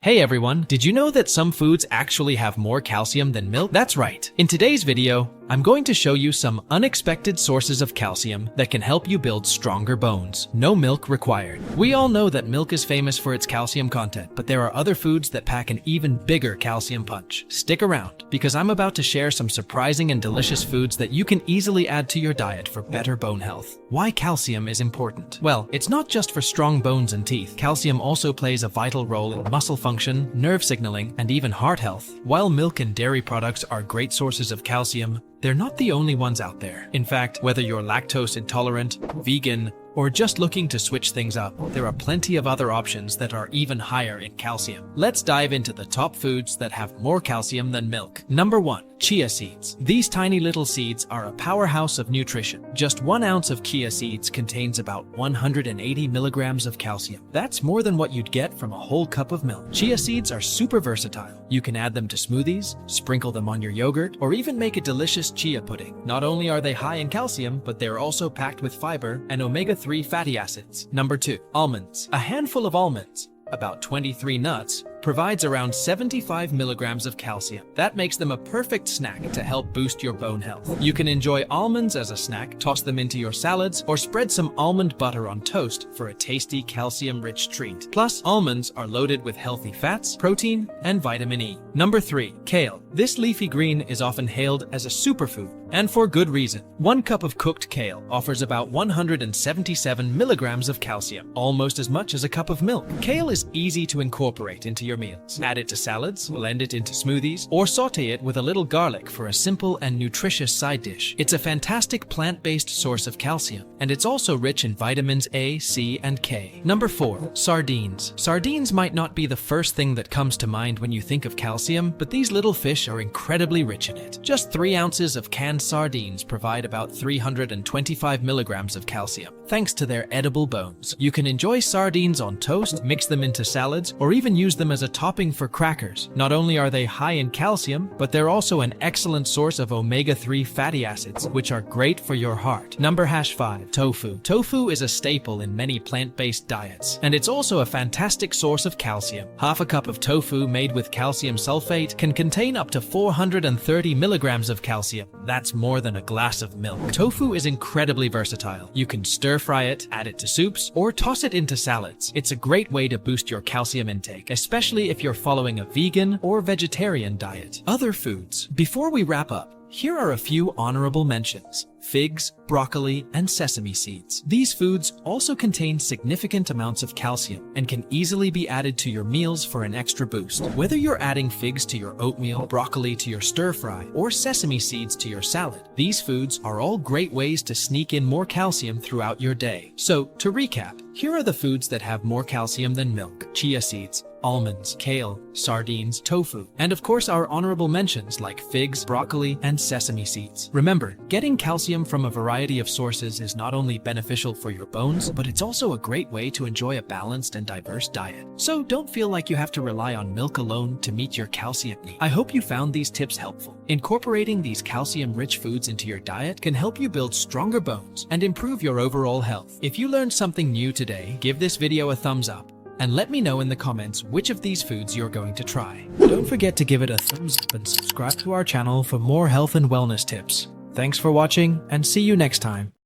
Hey everyone, did you know that some foods actually have more calcium than milk? That's right. In today's video, I'm going to show you some unexpected sources of calcium that can help you build stronger bones. No milk required. We all know that milk is famous for its calcium content, but there are other foods that pack an even bigger calcium punch. Stick around, because I'm about to share some surprising and delicious foods that you can easily add to your diet for better bone health. Why calcium is important? Well, it's not just for strong bones and teeth. Calcium also plays a vital role in muscle function, nerve signaling, and even heart health. While milk and dairy products are great sources of calcium, they're not the only ones out there. In fact, whether you're lactose intolerant, vegan, or just looking to switch things up, there are plenty of other options that are even higher in calcium. Let's dive into the top foods that have more calcium than milk. Number 1. Chia seeds. These tiny little seeds are a powerhouse of nutrition. Just 1 ounce of chia seeds contains about 180 milligrams of calcium. That's more than what you'd get from a whole cup of milk. Chia seeds are super versatile. You can add them to smoothies, sprinkle them on your yogurt, or even make a delicious chia pudding. Not only are they high in calcium, but they're also packed with fiber and omega-3 fatty acids. Number 2. Almonds. A handful of almonds, about 23 nuts, provides around 75 milligrams of calcium. That makes them a perfect snack to help boost your bone health. You can enjoy almonds as a snack, toss them into your salads, or spread some almond butter on toast for a tasty calcium-rich treat. Plus, almonds are loaded with healthy fats, protein, and vitamin E. Number 3. Kale. This leafy green is often hailed as a superfood, and for good reason. 1 cup of cooked kale offers about 177 milligrams of calcium, almost as much as a cup of milk. Kale is easy to incorporate into your meals. Add it to salads, blend it into smoothies, or saute it with a little garlic for a simple and nutritious side dish. It's a fantastic plant-based source of calcium, and it's also rich in vitamins A, C, and K. Number 4. Sardines. Sardines might not be the first thing that comes to mind when you think of calcium, but these little fish are incredibly rich in it. Just 3 ounces of canned sardines provide about 325 milligrams of calcium, thanks to their edible bones. You can enjoy sardines on toast, mix them into salads, or even use them as a topping for crackers. Not only are they high in calcium, but they're also an excellent source of omega-3 fatty acids, which are great for your heart. Number 5. Tofu. Tofu is a staple in many plant-based diets, and it's also a fantastic source of calcium. Half a cup of tofu made with calcium sulfate can contain up to 430 milligrams of calcium. That's more than a glass of milk. Tofu is incredibly versatile. You can stir-fry it, add it to soups, or toss it into salads. It's a great way to boost your calcium intake, especially if you're following a vegan or vegetarian diet. Other foods. Before we wrap up, here are a few honorable mentions. Figs, broccoli, and sesame seeds. These foods also contain significant amounts of calcium and can easily be added to your meals for an extra boost. Whether you're adding figs to your oatmeal, broccoli to your stir-fry, or sesame seeds to your salad, these foods are all great ways to sneak in more calcium throughout your day. So, to recap, here are the foods that have more calcium than milk: chia seeds, almonds, kale, sardines, tofu, and of course our honorable mentions like figs, broccoli, and sesame seeds. Remember, getting calcium from a variety of sources is not only beneficial for your bones, but it's also a great way to enjoy a balanced and diverse diet. So don't feel like you have to rely on milk alone to meet your calcium needs. I hope you found these tips helpful. Incorporating these calcium-rich foods into your diet can help you build stronger bones and improve your overall health. If you learned something new today, give this video a thumbs up and let me know in the comments which of these foods you're going to try. Don't forget to give it a thumbs up and subscribe to our channel for more health and wellness tips. Thanks for watching, and see you next time.